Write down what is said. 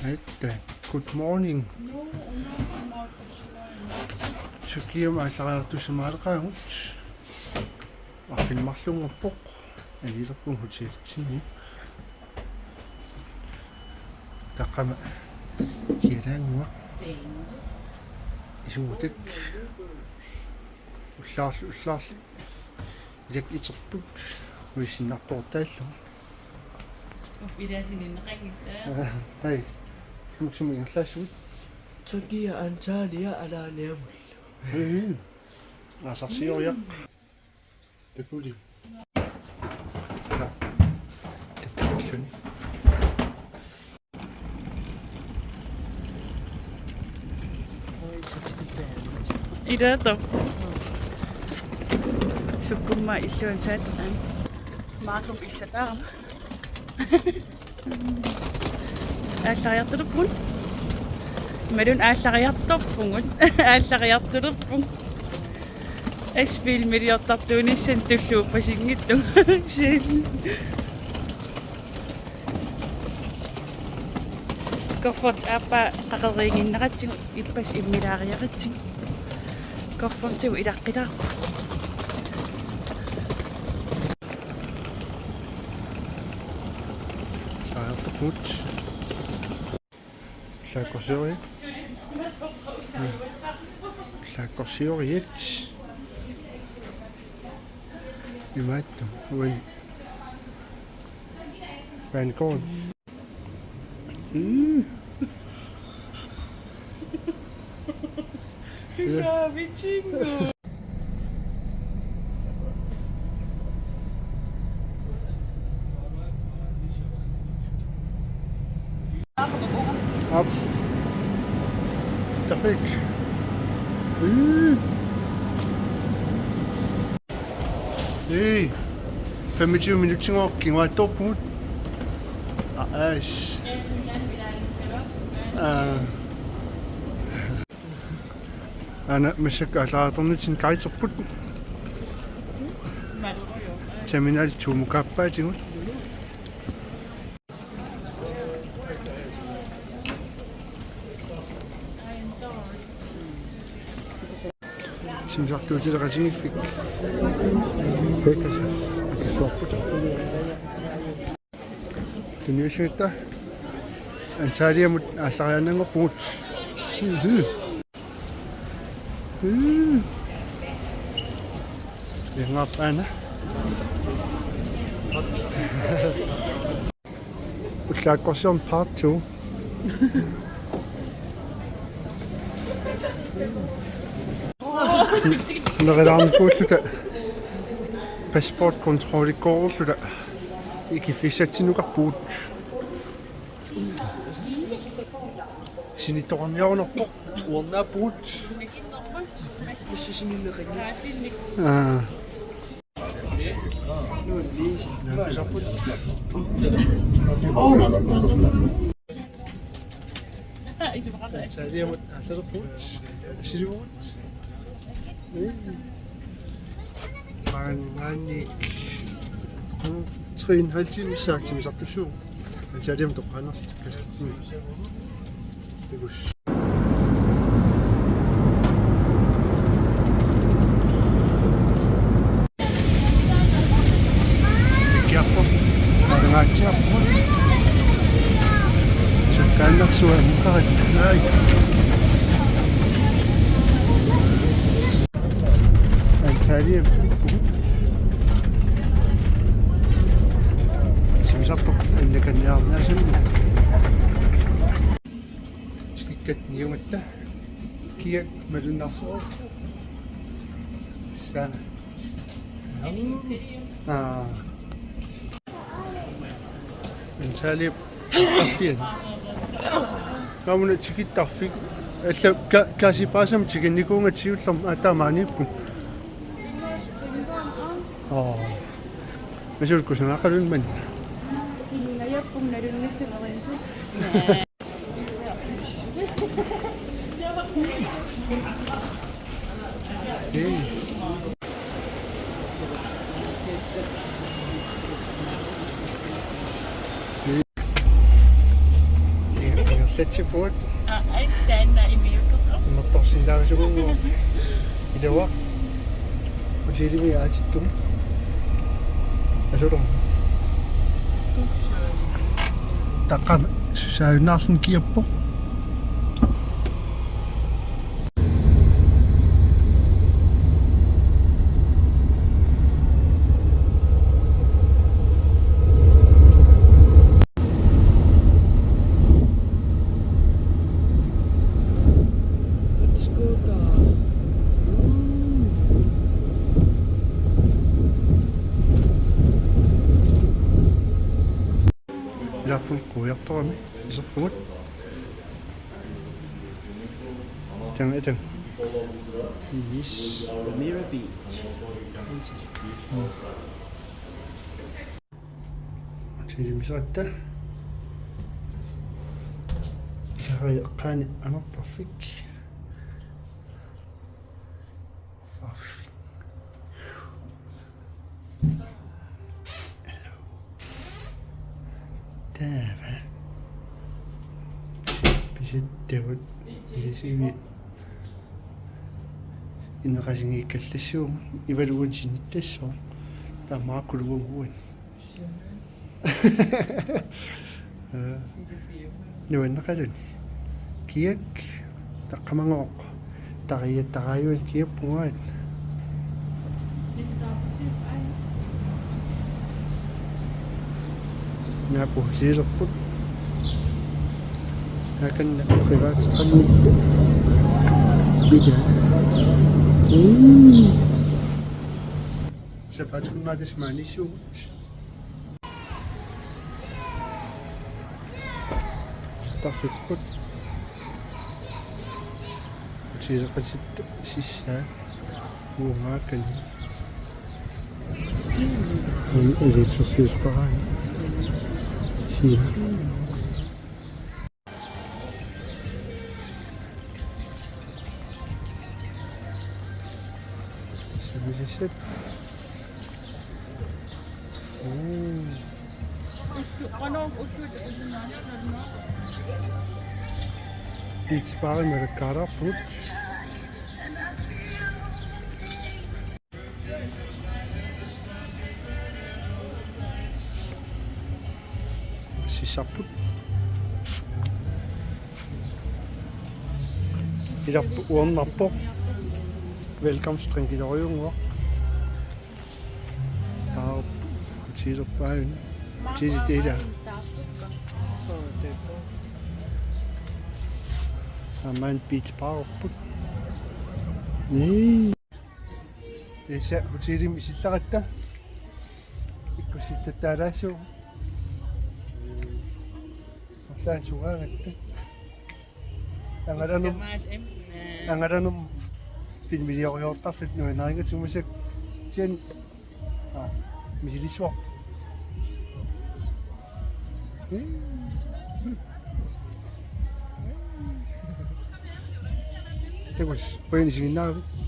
Good morning. Чукиум аллариартусимаалеқаагут арфилмарлунгорпоқ алилерпун хутиалтсини таққама килаангуа исуутак уллаарли илак итерпут уисиннартортааллу Ufidasinninneqagittaa. Hei. Sumuksumingерлаассуит. Turkiya Antalya alaaniamulla. Асарсиориақ. Такули. Такуллуни. Idato. Sukkumma illuansaat an. Maakum issataram. Ааллариартулуппун. Малун ааллариарторпугут. Ааллариартулуппун. Эсфил милиортартууниссан туллуу пасингитту. Коффорт аппа қақерингиннератсигу иппас иммилаариақатсиг. Коффортигу илаққилаа. Goed. Klakorsioriet. Imattu. Uen. Vankoon. Ja, vicino. Op. Tafik. Hey. 25 minutter ging toppunt. Aish. Ana مسك على طنجة كايت صبت. terminal تو مكابا جيمو. 심지어 지를 가지고 픽. 그래서 수업부터. 드니시다. 안차리에 아사야는 거 못. 영업 하나. 우리가 거션 파트 2. Nagedaan kuulluta passportkontrolli korulluta ikifissatsinukarpuut sinittoqarniarunerpoq uernaapuut Ussisinilleqinni. Nuun liisi naapusarput Saliamut alerpuut silivuut Mange 3,5 timer sagt til mig op til 7. Men så er det, du brænder. Det går Kainak suara muka naik. Antalya. Simsappo annakanniarnaa sunni. Tikkat niumatta. Kiak malunnarsoo. Sa. Antalya. Tafian. Kamu tikit tafik. Kasi pasam tikinnikunga tiullam atamaanippu. Masurkusan aqalun man. Inayapum narunnisun arinsu. иллатсипуат таанна имиутоqa иммерторсинаарисугунгуа илава усилими аатиттум асулум таққама сааюннаарлун киаппо Let's go down. илааппун куярторами исерпугут тан ис Ramira Beach. силимисаатта яққаани амартарфик фарфик тава биситтавут илисиви инеқасингиккаллассуум ивалуун синиттассоо таамааккулугунгуин нуаннеқалун киак таққамангооқ тариаттарааюан киаппунгаат наапу сиилерпут аканна приваатстранниппу видео сепатуннадис манисуут тарфиккут сиилеқаситта сиссаа уумааккани элексерсиусқараа сиа сабисет Икспари med кара пут сисаппут илаппу уорнарпо велкомстринкилориунгуа таа кутилерпаавин кутилитила Amman beach park. Nee. Desa utirim isillaratta. Ikkusillattaalaassu. Saan sugaagatta. Angaranum pinmilioriortarlut nuinaringatumasak sian misilisuar. Tegus, poin singinnaavit.